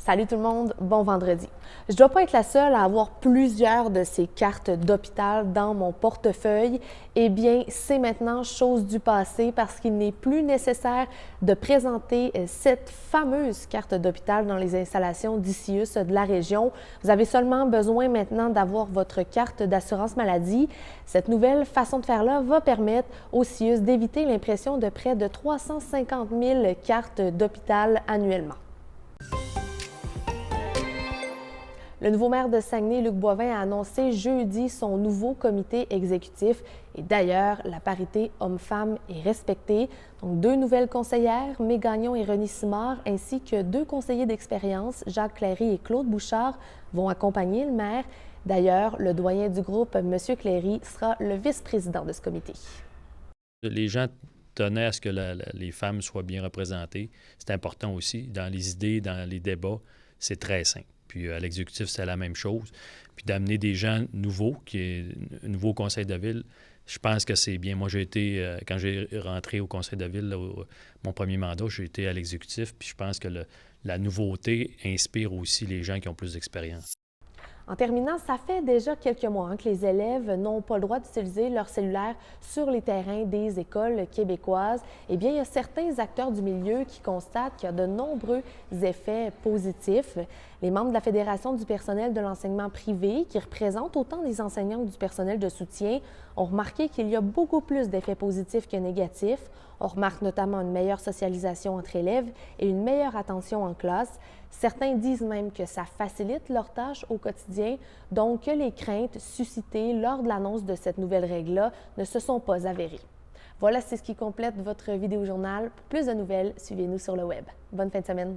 Salut tout le monde, bon vendredi. Je ne dois pas être la seule à avoir plusieurs de ces cartes d'hôpital dans mon portefeuille. Eh bien, c'est maintenant chose du passé parce qu'il n'est plus nécessaire de présenter cette fameuse carte d'hôpital dans les installations d'ICIUS de la région. Vous avez seulement besoin maintenant d'avoir votre carte d'assurance maladie. Cette nouvelle façon de faire-là va permettre aux CIUS d'éviter l'impression de près de 350 000 cartes d'hôpital annuellement. Le nouveau maire de Saguenay, Luc Boivin, a annoncé jeudi son nouveau comité exécutif. Et d'ailleurs, la parité homme-femme est respectée. Donc, 2 nouvelles conseillères, Mé Gagnon et René Simard, ainsi que 2 conseillers d'expérience, Jacques Cléry et Claude Bouchard, vont accompagner le maire. D'ailleurs, le doyen du groupe, M. Cléry, sera le vice-président de ce comité. Les gens tenaient à ce que les femmes soient bien représentées. C'est important aussi. Dans les idées, dans les débats, c'est très simple. Puis à l'exécutif, c'est la même chose. Puis d'amener des gens nouveaux, qui est un nouveau conseil de ville, je pense que c'est bien. Moi, j'ai été, quand j'ai rentré au conseil de ville, là, mon premier mandat, j'ai été à l'exécutif. Puis je pense que la nouveauté inspire aussi les gens qui ont plus d'expérience. En terminant, ça fait déjà quelques mois que les élèves n'ont pas le droit d'utiliser leur cellulaire sur les terrains des écoles québécoises. Eh bien, il y a certains acteurs du milieu qui constatent qu'il y a de nombreux effets positifs. Les membres de la Fédération du personnel de l'enseignement privé, qui représentent autant les enseignants que du personnel de soutien, ont remarqué qu'il y a beaucoup plus d'effets positifs que négatifs. On remarque notamment une meilleure socialisation entre élèves et une meilleure attention en classe. Certains disent même que ça facilite leurs tâches au quotidien, donc que les craintes suscitées lors de l'annonce de cette nouvelle règle-là ne se sont pas avérées. Voilà, c'est ce qui complète votre vidéo journal. Pour plus de nouvelles, suivez-nous sur le web. Bonne fin de semaine!